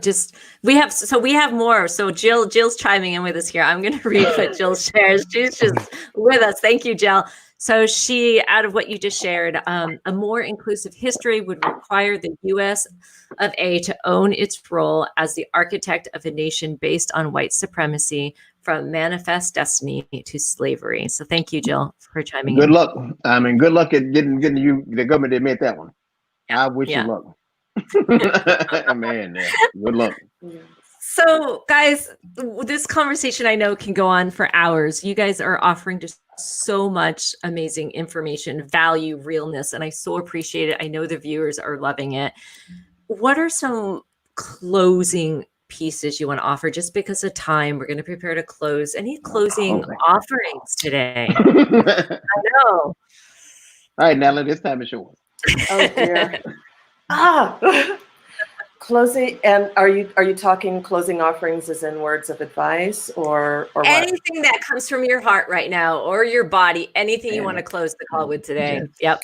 we have more. So Jill's chiming in with us here. I'm going to read what Jill shares. She's just with us. Thank you, Jill. So out of what you just shared, a more inclusive history would require the US of A to own its role as the architect of a nation based on white supremacy, from manifest destiny to slavery. So thank you, Jill, for chiming in. Good luck. I mean, good luck at getting you the government to admit that one. I wish you luck. Man, good luck. So, guys, this conversation I know can go on for hours. You guys are offering just so much amazing information, value, realness, and I so appreciate it. I know the viewers are loving it. What are some closing pieces you want to offer? Just because of time, we're going to prepare to close. Any closing offerings today? I know. All right, Natalie, this time is yours. Oh dear. Closing, and are you talking closing offerings as in words of advice or anything that comes from your heart right now or your body, anything you want to close the call with today? Yep.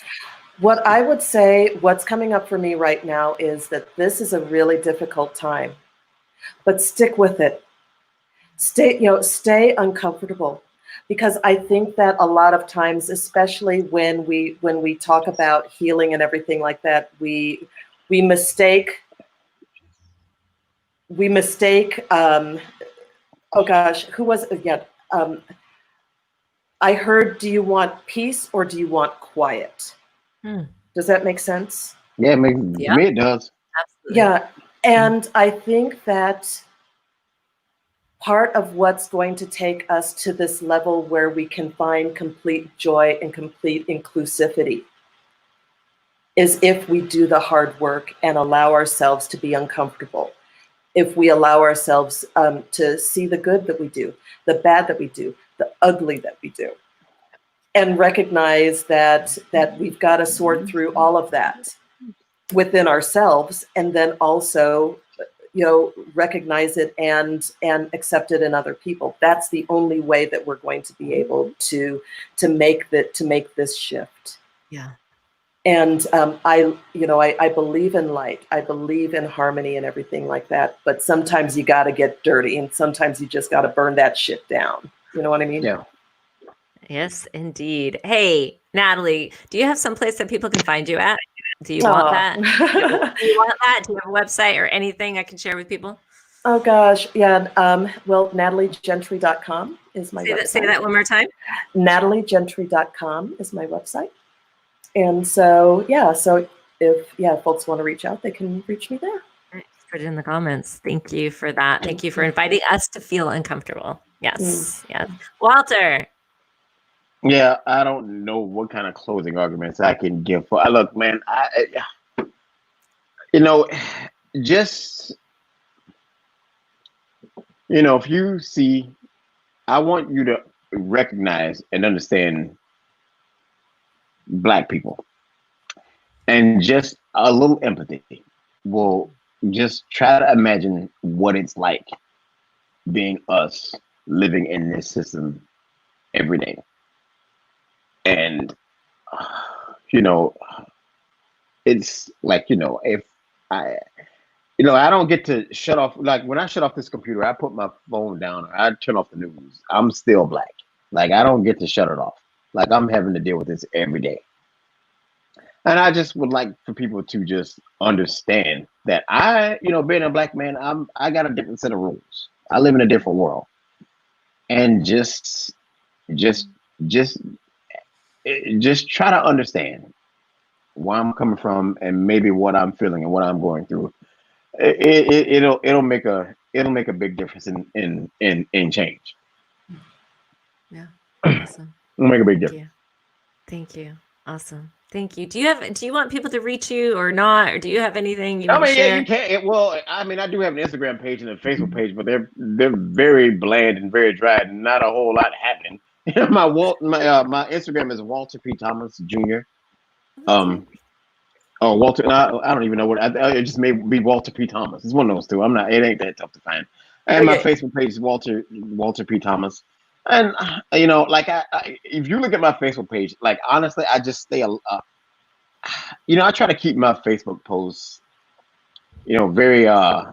What I would say, what's coming up for me right now is that this is a really difficult time, but stick with it. Stay uncomfortable, because I think that a lot of times, especially when we talk about healing and everything like that, we mistake oh gosh, who was it? Yeah. I heard, do you want peace or do you want quiet? Does that make sense? Yeah, it does. Absolutely. Yeah. And I think that part of what's going to take us to this level where we can find complete joy and complete inclusivity is if we do the hard work and allow ourselves to be uncomfortable. If we allow ourselves to see the good that we do, the bad that we do, the ugly that we do, and recognize that we've got to sort through all of that within ourselves, and then also, recognize it and accept it in other people. That's the only way that we're going to be able to make this shift. Yeah. And I believe in light. I believe in harmony and everything like that. But sometimes you got to get dirty, and sometimes you just got to burn that shit down. You know what I mean? Yeah. Yes, indeed. Hey, Natalie, do you have some place that people can find you at? Do you want that? Do you want that? Do you have a website or anything I can share with people? Oh gosh, yeah. Well, NatalieGentry.com is my website. Say that one more time. NatalieGentry.com is my website. And so if folks want to reach out, they can reach me there. Put it in the comments. Thank you for that. Thank you for inviting us to feel uncomfortable. Yes. Yes. Walter. Yeah, I don't know what kind of closing arguments I can give for. Look, man, just if you see, I want you to recognize and understand Black people, and just a little empathy will just try to imagine what it's like being us living in this system every day. And it's like, if I don't get to shut off, like when I shut off this computer, I put my phone down or I turn off the news, I'm still Black. Like I don't get to shut it off. Like I'm having to deal with this every day. And I just would like for people to just understand that being a Black man, I got a different set of rules. I live in a different world. And just try to understand where I'm coming from and maybe what I'm feeling and what I'm going through. It'll make a big difference in change. Yeah. Awesome. It'll make a big difference. Thank you. Awesome. Thank you. Do you want people to reach you or not? Or do you have anything you want to share? Yeah, you can. Well, I mean, I do have an Instagram page and a Facebook page, but they're very bland and very dry, and not a whole lot happening. my Instagram is Walter P. Thomas Jr. Oh, Walter. I don't even know what. It just may be Walter P. Thomas. It's one of those two. I'm not. It ain't that tough to find. And my Facebook page is Walter P. Thomas. And like if you look at my Facebook page, like honestly, I just stay. I try to keep my Facebook posts, very. I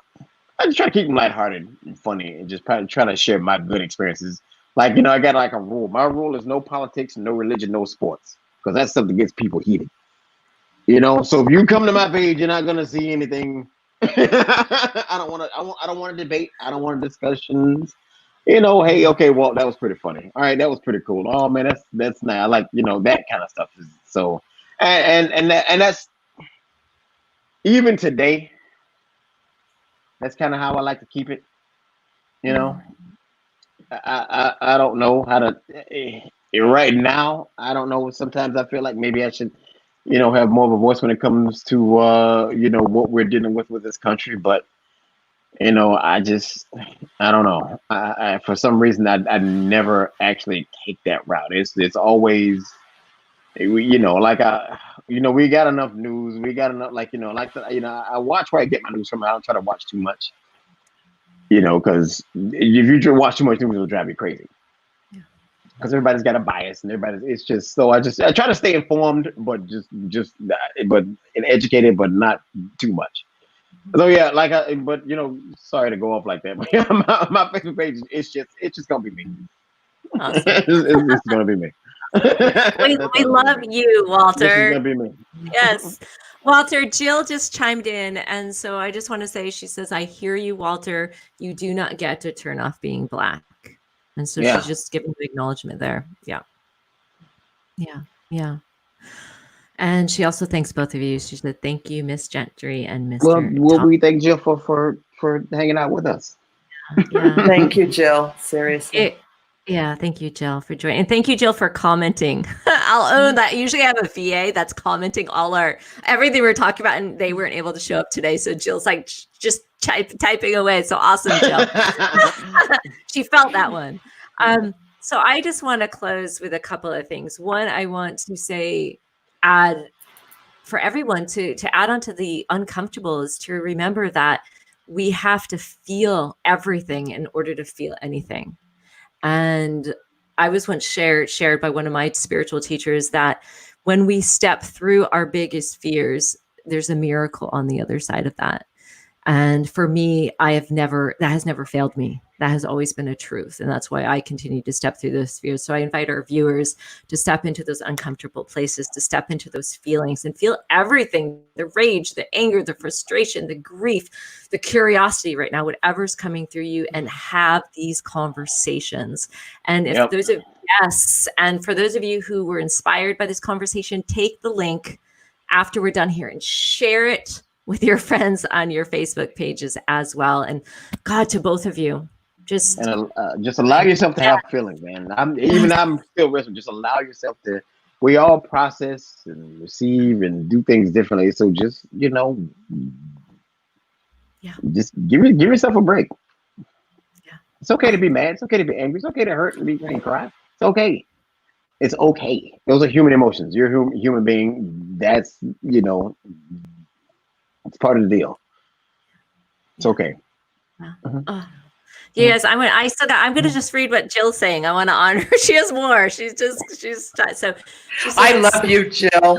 just try to keep them lighthearted and funny, and just try to share my good experiences. Like I got like a rule. My rule is no politics, no religion, no sports, because that's stuff that gets people heated. So if you come to my page, you're not gonna see anything. I don't want to debate. I don't want discussions. Hey, okay, well, that was pretty funny. All right, that was pretty cool. Oh man, that's nice. I like that kind of stuff. So, and that's even today. That's kind of how I like to keep it. I don't know how to. Right now, I don't know. Sometimes I feel like maybe I should. Have more of a voice when it comes to what we're dealing with this country. But I don't know. I for some reason I never actually take that route. It's always we got enough news. We got enough I watch where I get my news from. I don't try to watch too much. Because if you watch too much news, it'll drive me crazy. Because everybody's got a bias and it's just so I try to stay informed, but but educated, but not too much. So yeah, sorry to go off like that, but yeah, my Facebook page it's just gonna be me. Awesome. it's gonna be me. we love you, Walter. This is gonna be me. Yes. Walter, Jill just chimed in, and so I just want to say, she says, I hear you, Walter. You do not get to turn off being Black. And so she's just giving the acknowledgement there. Yeah. And she also thanks both of you. She said, thank you, Miss Gentry and Mr. Well, we thank Jill for hanging out with us. Yeah. Thank you, Jill. Seriously. Thank you, Jill, for joining. And thank you, Jill, for commenting. I'll own that. Usually I have a VA that's commenting everything we're talking about, and they weren't able to show up today. So Jill's like just typing away. So awesome, Jill. She felt that one. So I just want to close with a couple of things. One, I want to add for everyone to add on to the uncomfortable is to remember that we have to feel everything in order to feel anything. And I was once shared by one of my spiritual teachers that when we step through our biggest fears, there's a miracle on the other side of that. And for me, that has never failed me. That has always been a truth. And that's why I continue to step through those fears. So I invite our viewers to step into those uncomfortable places, to step into those feelings and feel everything, the rage, the anger, the frustration, the grief, the curiosity right now, whatever's coming through you, and have these conversations. And if and for those of you who were inspired by this conversation, take the link after we're done here and share it with your friends on your Facebook pages as well. And God, to both of you, just allow yourself to have feelings, man. I'm still wrestling. Just allow yourself to. We all process and receive and do things differently. So just just give yourself a break. Yeah, it's okay to be mad. It's okay to be angry. It's okay to hurt and cry. It's okay. It's okay. Those are human emotions. You're a human being. That's it's part of the deal. It's okay. Yes, I'm going to just read what Jill's saying. I want to honor her. She has more. She's so. I love you, Jill.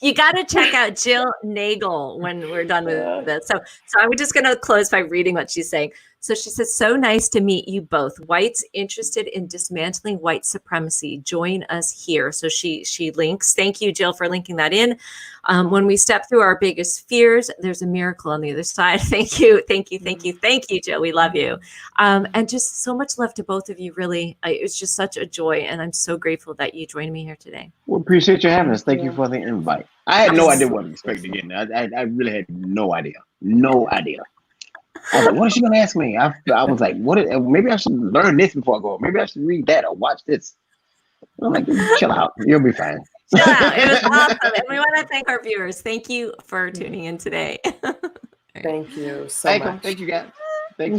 You got to check out Jill Nagel when we're done with this. So I'm just going to close by reading what she's saying. So she says, so nice to meet you both. Whites interested in dismantling white supremacy. Join us here. So she links. Thank you, Jill, for linking that in. When we step through our biggest fears, there's a miracle on the other side. Thank you, Jill. We love you. And just so much love to both of you, really. It was just such a joy, and I'm so grateful that you joined me here today. Well, appreciate you having us. Thank you for the invite. I had no idea what to expect again. I really had no idea. I was like, what is she going to ask me? I was like, maybe I should learn this before I go. Maybe I should read that or watch this. I'm like, chill out. You'll be fine. Chill out. It was awesome. And we want to thank our viewers. Thank you for tuning in today. Thank you so much. Thank you, guys.